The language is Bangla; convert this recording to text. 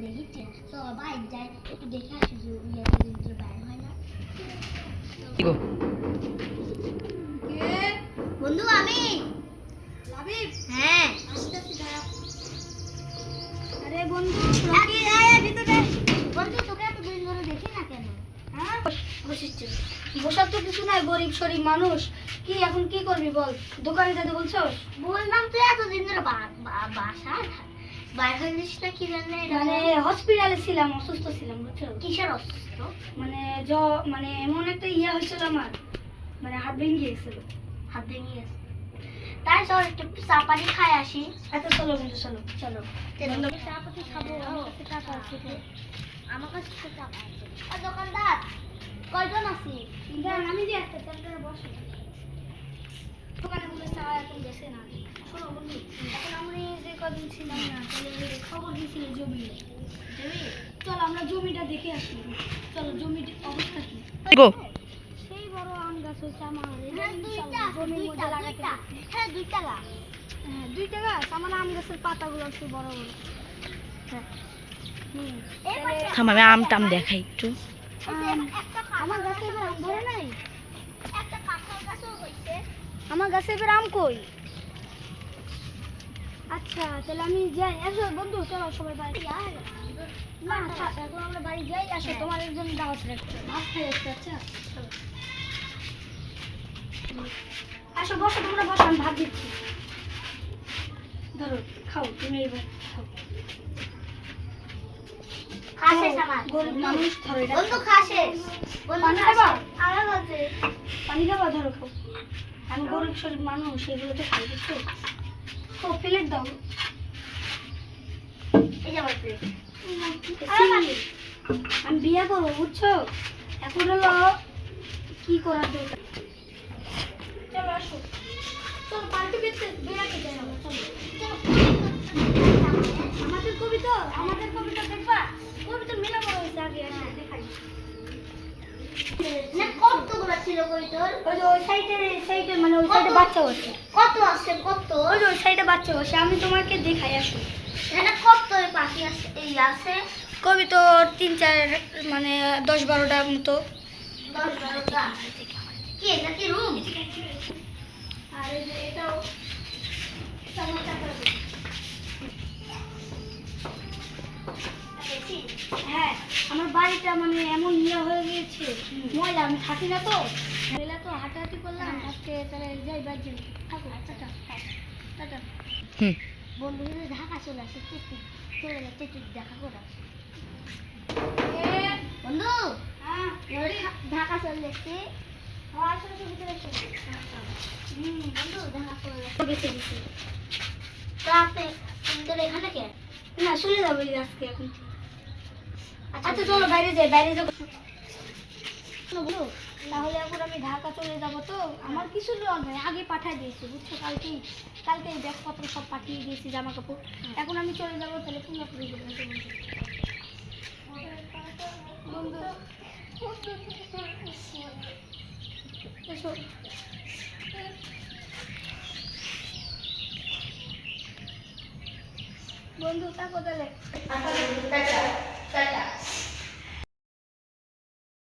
দেখি তো বাইক যায় একটু দেখে আসি যে ইয়ে বাইরে হয় না বন্ধু আমি লাবিব হ্যাঁ আসতেছি দাঁড়া আরে বন্ধু রকি আয় ভিতরে বন্ধু তোকে এত দিন ধরে দেখি না কেন হ্যাঁ বসিস বসার তো কিছু নাই গরিব শরীফ মানুষ কি এখন কি করবি বল দোকানে যেতে বলছস বললাম তুই এত দিন ধরে বাসা বাইরে হইছিস না কি জানি মানে হসপিটালে ছিলাম অসুস্থ ছিলাম বুঝছো কিসের অসুস্থ মানে এমন একটা ইয়া হয়েছিল আমার মানে হাত ভেঙে গিয়েছিল তাই চল একটু চা পানি খাই আসি আচ্ছা চলো বন্ধু চলো চা পানি খাবো টাকা আছে আমার কাছে টাকা আছে আর দোকানদার কয়জন আছি তিনজন আমি যে একটা সেন্টারে বসে দোকানে বলে চা এখন বেশি না শোনো বন্ধু এখন আমি যে কদিন ছিলাম না তাহলে খবর দিয়েছিল জমি চল আমরা জমিটা দেখে আসি চলো জমির অবস্থা কি সেই বড় আম গাছ হচ্ছে আমার জমির মধ্যে লাগাতে হ্যাঁ 2 টাকা হ্যাঁ 2 টাকা আমার আম গাছের পাতাগুলো আছে বড় বড় হ্যাঁ থামাবে আম টাম দেখাই একটু আমার গাছে এবার আম ধরে নাই একটা কাঁঠাল গাছও হইছে আমার গাছে এবার আম কই আচ্ছা তাহলে আমি যাই আসো বন্ধু চলো সবাই বাড়ি না এখন আমরা বাড়ি যাই আসো তোমার একজন দাওয়াত রাখতে ভাত খাই আচ্ছা আসো বসো তোমরা বসো আমি ভাত দিচ্ছি ধরো খাও তুমি এইবার খাও খাসে সামান গরিব মানুষ ধরো এটা বন্ধু খাসে পানি খাবা আমার কাছে পানি খাবা ধরো খাও আমি গরিব শরীর মানুষ এগুলো তো খাই বুঝছো ও প্লেট দাও এই যে আমার প্লেট আমি বিয়ে করবো বুঝছো এখন হলো কি করার দরকার চলো আসো চলো পাল্টি বেড়াতে যাই আমরা চলো আমাদের কবিতা দেখবা কবিতা মেলা বড় হয়েছে আগে দেখাই না কতগুলো ছিল কবিতার ওই সাইডে মানে ওই সাইডে বাচ্চা বসে কত আছে কত ওই সাইডে বাচ্চা বসে আমি তোমাকে দেখাই আসো এখানে কত পাখি আছে এই আছে কবিতা 3-4 মানে 10-12টার মতো 10-12টা কি এটা কি রুম আর এই যে এটাও হ্যাঁ আমার বাড়িটা মানে এমন ইয়ে হয়ে গিয়েছে ময়লা আমি থাকি না তো ময়লা তো হাঁটাহাঁটি করলাম আজকে তাহলে যাই বাড়ি থাকো টাটা টাটা বন্ধু ঢাকা চলে আসে চলে যাচ্ছে দেখা করে বন্ধু হ্যাঁ ঢাকা চলে এসছি বন্ধু দেখা করে এখানে কে না চলে যাবো আজকে এখন আচ্ছা চলো বাইরে যাবো তাহলে এখন আমি ঢাকা চলে যাব তো আমার কিছু নয় আগে পাঠিয়ে দিয়েছি বুঝছো কালকেই ব্যাগপত্র সব পাঠিয়ে দিয়েছি জামা কাপড় এখন আমি চলে যাবো তাহলে পুরোপুরি বন্ধু থাকো তাহলে